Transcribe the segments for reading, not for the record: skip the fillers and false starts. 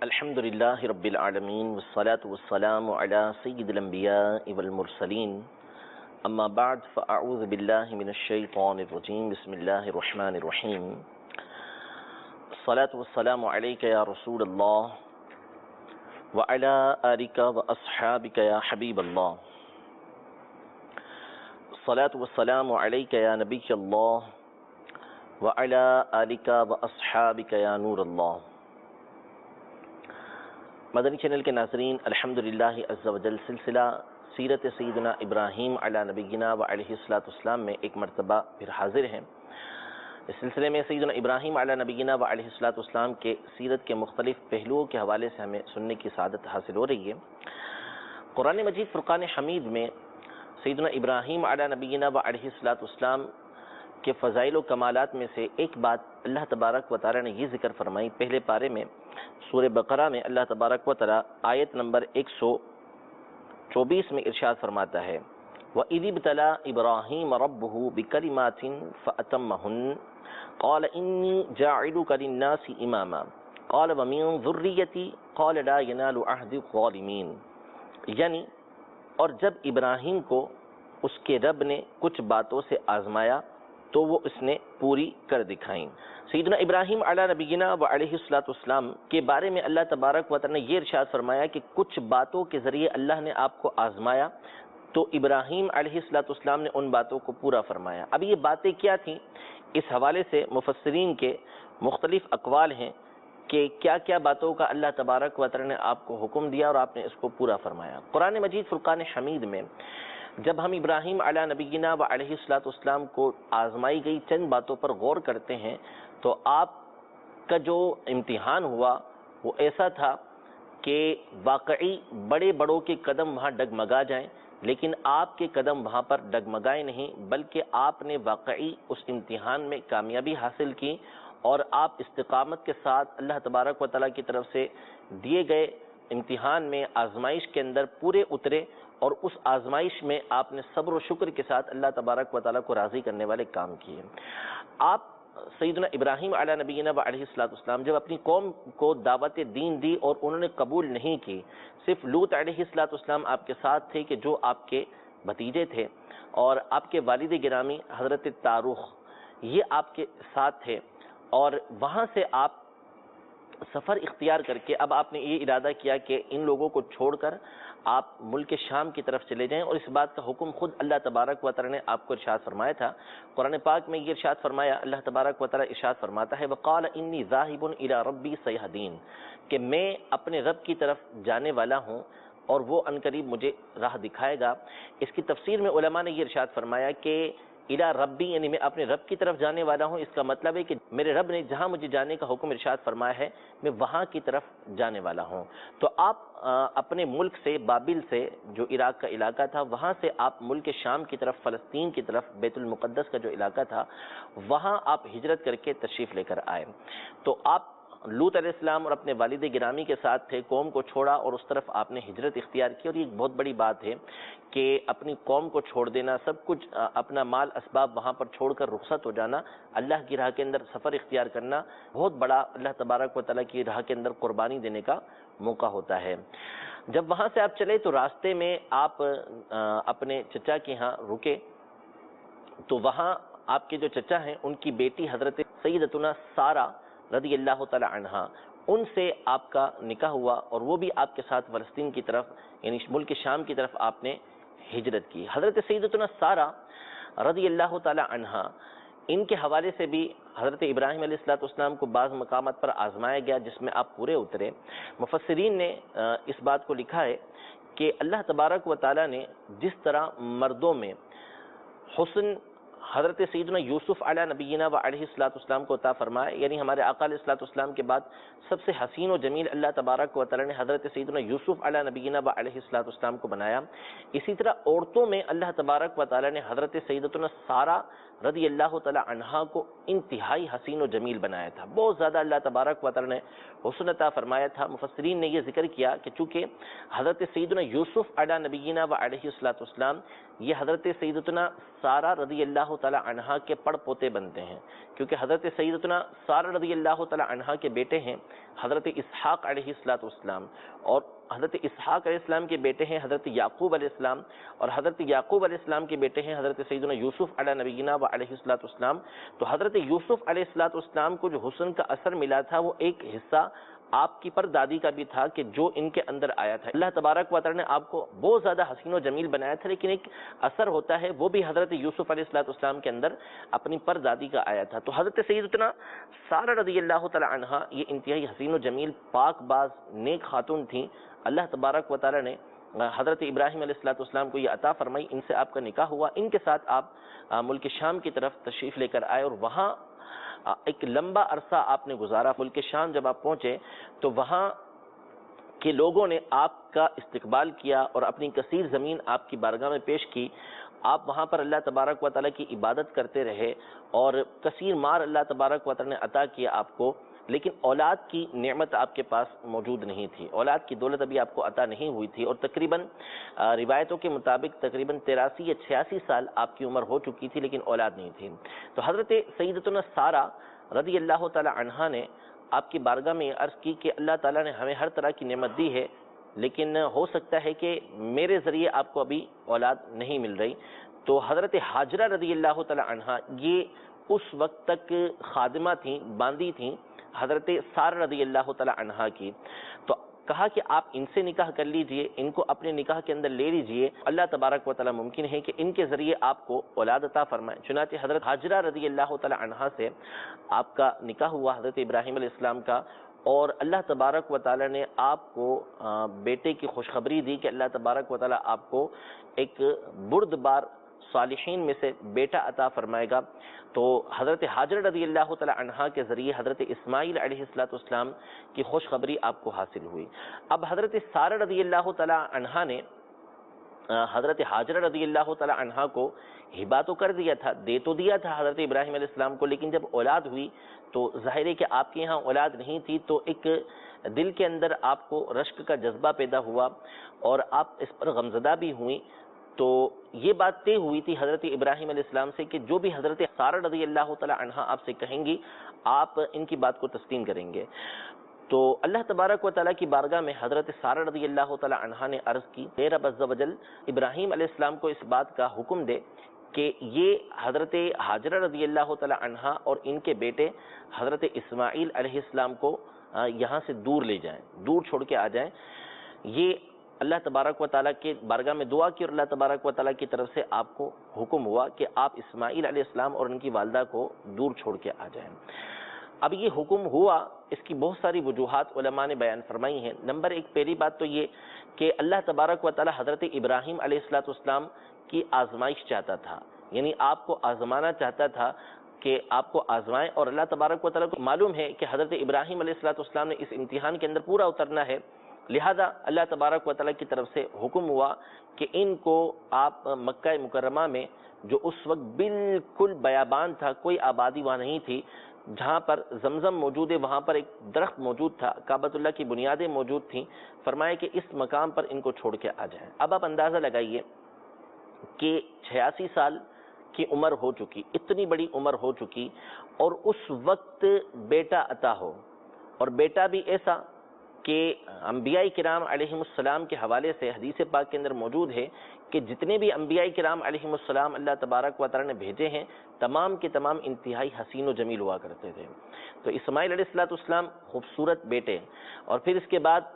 الحمدللہ رب العالمین والصلاة والسلام علی سید الانبیاء والمرسلین، اما بعد فاعوذ باللہ من الشیطان الرجیم، بسم اللہ الرحمن الرحیم۔ الصلاة والسلام علیک یا رسول اللہ وعلی آلک واصحابک یا حبیب اللہ، الصلاة والسلام علیک یا نبی اللہ وعلی آلک واصحابک یا نور اللہ۔ مدنی چینل کے ناظرین، الحمدللہ عز و جل سلسلہ سیرت سیدنا ابراہیم علی نبینا و علیہ السلام میں ایک مرتبہ پھر حاضر ہیں۔ اس سلسلے میں سیدنا ابراہیم علی نبینا و علیہ السلام کے سیرت کے مختلف پہلوؤں کے حوالے سے ہمیں سننے کی سعادت حاصل ہو رہی ہے۔ قرآن مجید فرقان حمید میں سیدنا ابراہیم علی نبینا و علیہ السلام کے فضائل و کمالات میں سے ایک بات اللہ تبارک و تعالی نے یہ ذکر فرمائی پہلے پارے میں سورہ بقرہ میں۔ اللہ تبارک و تعالی آیت نمبر 124 میں ارشاد فرماتا ہے، وَإِذِ ابْتَلَىٰ إِبْرَاهِيمَ رَبُّهُ بِكَلِمَاتٍ فَأَتَمَّهُنَّ قَالَ إِنِّي جَاعِلُكَ لِلنَّاسِ إِمَامًا قَالَ وَمِن ذُرِّيَّتِي قَالَ لَا يَنَالُ عَهْدِ الظَّالِمِينَ، یعنی اور جب ابراہیم کو اس کے رب نے کچھ باتوں سے آزمایا تو وہ اس نے پوری کر دکھائیں۔ سیدنا ابراہیم علی نبینا و علیہ السلام کے بارے میں اللہ تبارک و تعالی نے یہ ارشاد فرمایا کہ کچھ باتوں کے ذریعے اللہ نے آپ کو آزمایا تو ابراہیم علیہ السلام نے ان باتوں کو پورا فرمایا۔ اب یہ باتیں کیا تھیں، اس حوالے سے مفسرین کے مختلف اقوال ہیں کہ کیا کیا باتوں کا اللہ تبارک و تعالی نے آپ کو حکم دیا اور آپ نے اس کو پورا فرمایا۔ قرآن مجید فرقان حمید میں جب ہم ابراہیم علی نبینا و علیہ السلام کو آزمائی گئی چند باتوں پر غور کرتے ہیں تو آپ کا جو امتحان ہوا وہ ایسا تھا کہ واقعی بڑے بڑوں کے قدم وہاں ڈگمگا جائیں، لیکن آپ کے قدم وہاں پر ڈگمگائے نہیں، بلکہ آپ نے واقعی اس امتحان میں کامیابی حاصل کی اور آپ استقامت کے ساتھ اللہ تبارک و تعالیٰ کی طرف سے دیے گئے امتحان میں آزمائش کے اندر پورے اترے، اور اس آزمائش میں آپ نے صبر و شکر کے ساتھ اللہ تبارک و تعالیٰ کو راضی کرنے والے کام کیے۔ آپ سیدنا ابراہیم علی نبینا و علیہ السلام جب اپنی قوم کو دعوت دین دی اور انہوں نے قبول نہیں کی، صرف لوط علیہ السلام آپ کے ساتھ تھے کہ جو آپ کے بھتیجے تھے، اور آپ کے والد گرامی حضرت تاروخ یہ آپ کے ساتھ تھے، اور وہاں سے آپ سفر اختیار کر کے اب آپ نے یہ ارادہ کیا کہ ان لوگوں کو چھوڑ کر آپ ملک شام کی طرف چلے جائیں، اور اس بات کا حکم خود اللہ تبارک و تعالی نے آپ کو ارشاد فرمایا تھا۔ قرآن پاک میں یہ ارشاد فرمایا، اللہ تبارک و تعالی ارشاد فرماتا ہے، وَقَالَ إِنِّي ذَاهِبٌ إِلَىٰ رَبِّي سَيَهْدِينِ، کہ میں اپنے رب کی طرف جانے والا ہوں اور وہ عنقریب مجھے راہ دکھائے گا۔ اس کی تفسیر میں علماء نے یہ ارشاد فرمایا کہ الی ربی یعنی میں اپنے رب کی طرف جانے والا ہوں، اس کا مطلب ہے کہ میرے رب نے جہاں مجھے جانے کا حکم ارشاد فرمایا ہے میں وہاں کی طرف جانے والا ہوں۔ تو آپ اپنے ملک سے بابل سے جو عراق کا علاقہ تھا وہاں سے آپ ملک شام کی طرف فلسطین کی طرف بیت المقدس کا جو علاقہ تھا وہاں آپ ہجرت کر کے تشریف لے کر آئے۔ تو آپ لوط علیہ السلام اور اپنے والد گرامی کے ساتھ تھے، قوم کو چھوڑا اور اس طرف آپ نے ہجرت اختیار کی، اور یہ ایک بہت بڑی بات ہے کہ اپنی قوم کو چھوڑ دینا، سب کچھ اپنا مال اسباب وہاں پر چھوڑ کر رخصت ہو جانا، اللہ کی راہ کے اندر سفر اختیار کرنا بہت بڑا اللہ تبارک و تعالیٰ کی راہ کے اندر قربانی دینے کا موقع ہوتا ہے۔ جب وہاں سے آپ چلے تو راستے میں آپ اپنے چچا کے ہاں رکے، تو وہاں آپ کے جو چچا ہیں ان کی بیٹی حضرت سیدتنا سارہ رضی اللہ تعالی عنہا، ان سے آپ کا نکاح ہوا اور وہ بھی آپ کے ساتھ فلسطین کی طرف یعنی ملک شام کی طرف آپ نے ہجرت کی۔ حضرت سیدتنا سارہ رضی اللہ تعالی عنہا ان کے حوالے سے بھی حضرت ابراہیم علیہ السلام کو بعض مقامات پر آزمایا گیا جس میں آپ پورے اترے۔ مفسرین نے اس بات کو لکھا ہے کہ اللہ تبارک و تعالی نے جس طرح مردوں میں حسن حضرت سیدنا یوسف علیہ نبینا و علیہ السلام کو عطا فرمائے، یعنی ہمارے آقا علیہ السلام کے بعد سب سے حسین و جمیل اللہ تبارک و تعالی نے حضرت سیدنا یوسف علیہ نبینا و علیہ السلام کو بنایا، اسی طرح عورتوں میں اللہ تبارک و تعالی نے حضرت سیدتنا سارہ رضی اللہ تعالی عنہا کو انتہائی حسین و جمیل بنایا تھا، بہت زیادہ اللہ تبارک و تعالی نے حسن عطا فرمایا تھا۔ مفسرین نے یہ ذکر کیا کہ چونکہ حضرت سیدنا یوسف علی نبینا و علیہ الصلوۃ والسلام یہ حضرت سیدتنا سارہ رضی اللہ تعالی عنہا کے پڑ پوتے بنتے ہیں، کیونکہ حضرت سیدتنا سارہ رضی اللہ تعالی عنہا کے بیٹے ہیں حضرت اسحاق علیہ الصلوۃ والسلام، اور حضرت اسحاق علیہ السلام کے بیٹے ہیں حضرت یعقوب علیہ السلام، اور حضرت یعقوب علیہ السلام کے بیٹے ہیں حضرت سیدنا یوسف علی نبینا و علیہ الصلوۃ والسلام۔ تو حضرت یوسف علیہ الصلوۃ والسلام کو جو حسن کا اثر ملا تھا وہ ایک حصہ آپ کی پر دادی کا بھی تھا کہ جو ان کے اندر آیا تھا۔ اللہ تبارک و تعالی نے آپ کو بہت زیادہ حسین و جمیل بنایا تھا، لیکن ایک اثر ہوتا ہے وہ بھی حضرت یوسف علیہ الصلوۃ والسلام کے اندر اپنی پر دادی کا آیا تھا۔ تو حضرت سیدتنا سارہ رضی اللہ تعالی عنہا یہ انتہائی حسین و جمیل پاک باز نیک خاتون تھیں۔ اللہ تبارک و تعالی نے حضرت ابراہیم علیہ الصلوۃ والسلام کو یہ عطا فرمائی، ان سے آپ کا نکاح ہوا، ان کے ساتھ آپ ملک شام کی طرف تشریف لے کر آئے اور وہاں ایک لمبا عرصہ آپ نے گزارا۔ ملک شام جب آپ پہنچے تو وہاں کے لوگوں نے آپ کا استقبال کیا اور اپنی کثیر زمین آپ کی بارگاہ میں پیش کی۔ آپ وہاں پر اللہ تبارک و تعالیٰ کی عبادت کرتے رہے اور کثیر مار اللہ تبارک و تعالیٰ نے عطا کیا آپ کو، لیکن اولاد کی نعمت آپ کے پاس موجود نہیں تھی، اولاد کی دولت ابھی آپ کو عطا نہیں ہوئی تھی، اور تقریباً روایتوں کے مطابق تقریباً 83 یا 86 سال آپ کی عمر ہو چکی تھی، لیکن اولاد نہیں تھی۔ تو حضرت سیدتنا سارہ رضی اللہ تعالی عنہا نے آپ کی بارگاہ میں یہ عرض کی کہ اللہ تعالیٰ نے ہمیں ہر طرح کی نعمت دی ہے، لیکن ہو سکتا ہے کہ میرے ذریعے آپ کو ابھی اولاد نہیں مل رہی۔ تو حضرت حاجرہ رضی اللہ تعالی عنہا یہ اس وقت تک خادمہ تھیں، باندی تھیں حضرت سارہ رضی اللہ تعالی عنہا کی۔ تو کہا کہ آپ ان سے نکاح کر لیجئے، ان کو اپنے نکاح کے اندر لے لیجئے، اللہ تبارک و تعالی ممکن ہے کہ ان کے ذریعے آپ کو اولاد عطا فرمائے۔ چنانچہ حضرت حاجرہ رضی اللہ تعالی عنہا سے آپ کا نکاح ہوا حضرت ابراہیم علیہ السلام کا، اور اللہ تبارک و تعالی نے آپ کو بیٹے کی خوشخبری دی کہ اللہ تبارک و تعالی آپ کو ایک بردبار صالحین میں سے بیٹا عطا فرمائے گا۔ تو حضرت حاجرہ رضی اللہ تعالی عنہا کے ذریعے حضرت اسماعیل علیہ الصلوۃ والسلام کی خوشخبری آپ کو حاصل ہوئی۔ اب حضرت سارہ رضی اللہ تعالی عنہا نے حضرت حاجرہ رضی اللہ تعالی عنہا کو ہبا تو کر دیا تھا، دے تو دیا تھا حضرت ابراہیم علیہ السلام کو، لیکن جب اولاد ہوئی تو ظاہر ہے کہ آپ کے یہاں اولاد نہیں تھی، تو ایک دل کے اندر آپ کو رشک کا جذبہ پیدا ہوا اور آپ اس پر غمزدہ بھی ہوئیں۔ تو یہ بات طے ہوئی تھی حضرت ابراہیم علیہ السلام سے کہ جو بھی حضرت سارہ رضی اللہ تعالی عنہا آپ سے کہیں گی آپ ان کی بات کو تسلیم کریں گے۔ تو اللہ تبارک و تعالیٰ کی بارگاہ میں حضرت سارہ رضی اللہ تعالی عنہا نے عرض کی اے رب عز و جل ابراہیم علیہ السلام کو اس بات کا حکم دے کہ یہ حضرت حاجرہ رضی اللہ تعالی عنہا اور ان کے بیٹے حضرت اسماعیل علیہ السلام کو یہاں سے دور لے جائیں، دور چھوڑ کے آ جائیں۔ یہ اللہ تبارک و تعالیٰ کے بارگاہ میں دعا کی اور اللہ تبارک و تعالیٰ کی طرف سے آپ کو حکم ہوا کہ آپ اسماعیل علیہ السلام اور ان کی والدہ کو دور چھوڑ کے آ جائیں۔ اب یہ حکم ہوا، اس کی بہت ساری وجوہات علماء نے بیان فرمائی ہیں۔ نمبر ایک، پہلی بات تو یہ کہ اللہ تبارک و تعالیٰ حضرت ابراہیم علیہ السلام کی آزمائش چاہتا تھا، یعنی آپ کو آزمانا چاہتا تھا کہ آپ کو آزمائیں، اور اللہ تبارک و تعالیٰ کو معلوم ہے کہ حضرت ابراہیم علیہ السلام نے اس امتحان کے اندر پورا اترنا ہے، لہذا اللہ تبارک و تعالیٰ کی طرف سے حکم ہوا کہ ان کو آپ مکہ مکرمہ میں، جو اس وقت بالکل بیابان تھا، کوئی آبادی وہاں نہیں تھی، جہاں پر زمزم موجود ہے وہاں پر ایک درخت موجود تھا، کعبۃ اللہ کی بنیادیں موجود تھیں، فرمایا کہ اس مقام پر ان کو چھوڑ کے آ جائیں۔ اب آپ اندازہ لگائیے کہ 86 سال کی عمر ہو چکی، اتنی بڑی عمر ہو چکی، اور اس وقت بیٹا عطا ہو، اور بیٹا بھی ایسا کہ انبیاء کرام علیہم السلام کے حوالے سے حدیث پاک کے اندر موجود ہے کہ جتنے بھی انبیاء کرام علیہم السلام اللہ تبارک و تعالی نے بھیجے ہیں تمام کے تمام انتہائی حسین و جمیل ہوا کرتے تھے۔ تو اسماعیل علیہ السلام خوبصورت بیٹے، اور پھر اس کے بعد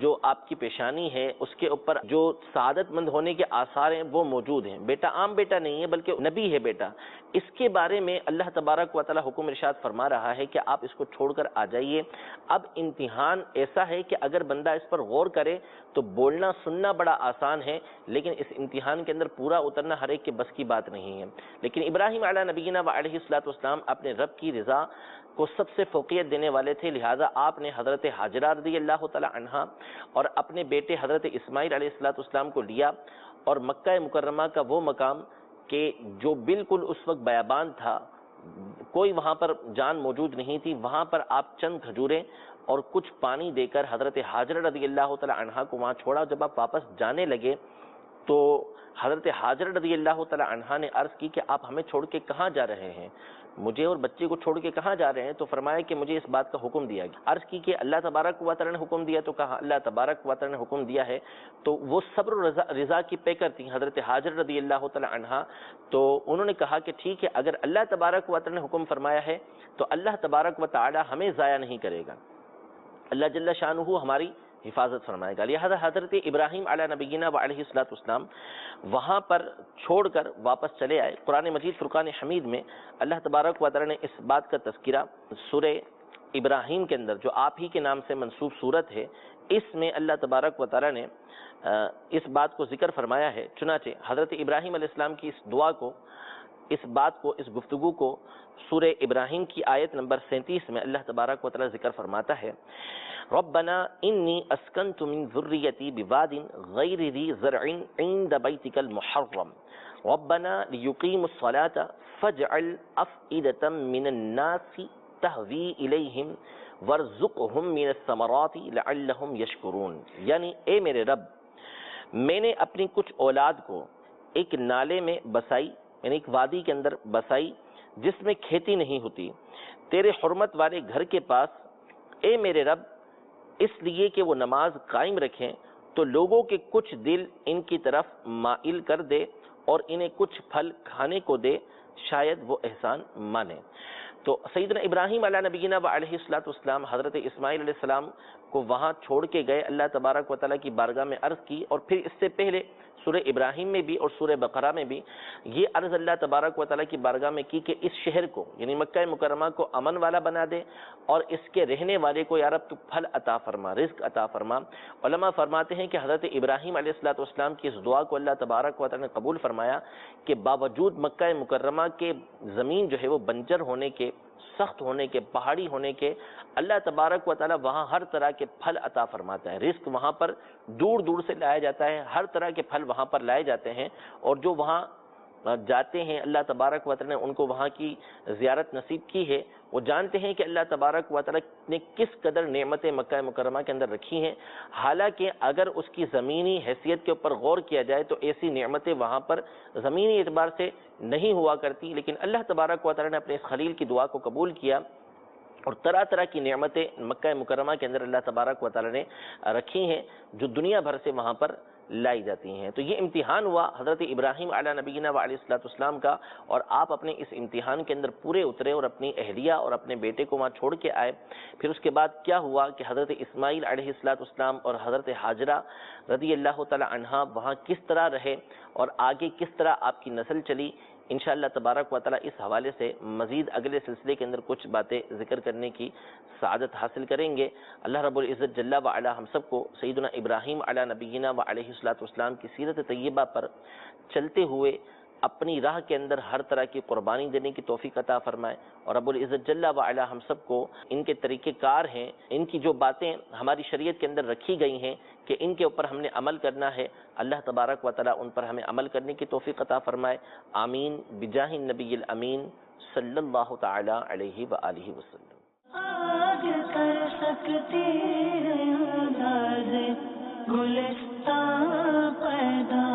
جو آپ کی پیشانی ہے اس کے اوپر جو سعادت مند ہونے کے آثار ہیں وہ موجود ہیں۔ بیٹا عام بیٹا نہیں ہے بلکہ نبی ہے بیٹا۔ اس کے بارے میں اللہ تبارک و تعالی حکم ارشاد فرما رہا ہے کہ آپ اس کو چھوڑ کر آ جائیے۔ اب امتحان ایسا ہے کہ اگر بندہ اس پر غور کرے تو بولنا سننا بڑا آسان ہے، لیکن اس امتحان کے اندر پورا اترنا ہر ایک کے بس کی بات نہیں ہے۔ لیکن ابراہیم علیہ نبینا و علیہ السلام اپنے رب کی رضا کو سب سے فوقیت دینے والے تھے، لہٰذا آپ نے حضرت حاجرہ رضی اللہ تعالی عنہا اور اپنے بیٹے حضرت اسماعیل علیہ السلام کو لیا، اور مکہ مکرمہ کا وہ مقام کہ جو بالکل اس وقت بیابان تھا، کوئی وہاں پر جان موجود نہیں تھی، وہاں پر آپ چند کھجوریں اور کچھ پانی دے کر حضرت ہاجرہ رضی اللہ تعالی عنہا کو وہاں چھوڑا۔ جب آپ واپس جانے لگے تو حضرت ہاجرہ رضی اللہ تعالی عنہا نے عرض کی کہ آپ ہمیں چھوڑ کے کہاں جا رہے ہیں، مجھے اور بچے کو چھوڑ کے کہاں جا رہے ہیں؟ تو فرمایا کہ مجھے اس بات کا حکم دیا گیا۔ عرض کی کہ اللہ تبارک و تعالی نے حکم دیا؟ تو کہا اللہ تبارک و تعالی نے حکم دیا ہے۔ تو وہ صبر و رضا کی پیکر تھیں حضرت ہاجر رضی اللہ تعالی عنہا، تو انہوں نے کہا کہ ٹھیک ہے، اگر اللہ تبارک و تعالی نے حکم فرمایا ہے تو اللہ تبارک و تعالی ہمیں ضائع نہیں کرے گا، اللہ جل شانہ ہماری حفاظت فرمائے گا۔ لہذا حضرت ابراہیم علیہ نبینا و علیہ السلام وہاں پر چھوڑ کر واپس چلے آئے۔ قرآن مجید فرقان حمید میں اللہ تبارک و تعالی نے اس بات کا تذکرہ سورہ ابراہیم کے اندر، جو آپ ہی کے نام سے منسوب سورت ہے، اس میں اللہ تبارک و تعالی نے اس بات کو ذکر فرمایا ہے۔ چنانچہ حضرت ابراہیم علیہ السلام کی اس دعا کو، اس بات کو، اس گفتگو کو سورہ ابراہیم کی آیت نمبر 37 میں اللہ تبارک و تعالی ذکر فرماتا ہے، ربنا انی اسکنت من ذریتی بواد غیر ذی زرع عند بیتک المحرم ربنا لیقیموا الصلاة فاجعل افئدة من الناس تہوی الیہم وارزقہم من الثمرات لعلہم یشکرون۔ یعنی اے میرے رب، میں نے اپنی کچھ اولاد کو ایک نالے میں بسائی، یعنی ایک وادی کے اندر بسائی جس میں کھیتی نہیں ہوتی، تیرے حرمت والے گھر کے پاس، اے میرے رب، اس لیے کہ وہ نماز قائم رکھیں تو لوگوں کے کچھ دل ان کی طرف مائل کر دے اور انہیں کچھ پھل کھانے کو دے، شاید وہ احسان مانے۔ تو سیدنا ابراہیم علیہ نبینا و علیہ السلام حضرت اسماعیل علیہ السلام کو وہاں چھوڑ کے گئے، اللہ تبارک و تعالیٰ کی بارگاہ میں عرض کی، اور پھر اس سے پہلے سورہ ابراہیم میں بھی اور سورہ بقرہ میں بھی یہ عرض اللہ تبارک و تعالیٰ کی بارگاہ میں کی کہ اس شہر کو، یعنی مکہ مکرمہ کو امن والا بنا دے، اور اس کے رہنے والے کو یا رب تو پھل عطا فرما، رزق عطا فرما۔ علماء فرماتے ہیں کہ حضرت ابراہیم علیہ السلام کی اس دعا کو اللہ تبارک و تعالیٰ نے قبول فرمایا کہ باوجود مکہ مکرمہ کے زمین جو ہے وہ بنجر ہونے کے، سخت ہونے کے، پہاڑی ہونے کے، اللہ تبارک و تعالیٰ وہاں ہر طرح کے پھل عطا فرماتا ہے، رزق وہاں پر دور دور سے لایا جاتا ہے، ہر طرح کے پھل وہاں پر لائے جاتے ہیں، اور جو وہاں جاتے ہیں اللہ تبارک و تعالیٰ نے ان کو وہاں کی زیارت نصیب کی ہے، وہ جانتے ہیں کہ اللہ تبارک و تعالیٰ نے کس قدر نعمتیں مکہ مکرمہ کے اندر رکھی ہیں۔ حالانکہ اگر اس کی زمینی حیثیت کے اوپر غور کیا جائے تو ایسی نعمتیں وہاں پر زمینی اعتبار سے نہیں ہوا کرتی، لیکن اللہ تبارک و تعالیٰ نے اپنے اس خلیل کی دعا کو قبول کیا، اور طرح طرح کی نعمتیں مکہ مکرمہ کے اندر اللہ تبارک و تعالیٰ نے رکھی ہیں جو دنیا بھر سے وہاں پر لائی جاتی ہیں۔ تو یہ امتحان ہوا حضرت ابراہیم علیہ نبینا و علیہ السلام کا، اور آپ اپنے اس امتحان کے اندر پورے اترے اور اپنی اہلیہ اور اپنے بیٹے کو وہاں چھوڑ کے آئے۔ پھر اس کے بعد کیا ہوا کہ حضرت اسماعیل علیہ السلام اور حضرت ہاجرہ رضی اللہ تعالی عنہا وہاں کس طرح رہے اور آگے کس طرح آپ کی نسل چلی، انشاءاللہ تبارک و تعالیٰ اس حوالے سے مزید اگلے سلسلے کے اندر کچھ باتیں ذکر کرنے کی سعادت حاصل کریں گے۔ اللہ رب العزت جل و علا ہم سب کو سیدنا ابراہیم علیہ نبینا و علیہ السلام کی سیرت طیبہ پر چلتے ہوئے اپنی راہ کے اندر ہر طرح کی قربانی دینے کی توفیق عطا فرمائے، اور رب العزت جل و علا ہم سب کو ان کے طریقہ کار ہیں، ان کی جو باتیں ہماری شریعت کے اندر رکھی گئی ہیں کہ ان کے اوپر ہم نے عمل کرنا ہے، اللہ تبارک و تعالیٰ ان پر ہمیں عمل کرنے کی توفیق عطا فرمائے۔ آمین بجاہ النبی الامین صلی اللہ تعالی علیہ وآلہ وسلم۔ آج کر سکتے ہیں انداز گلستان پیدا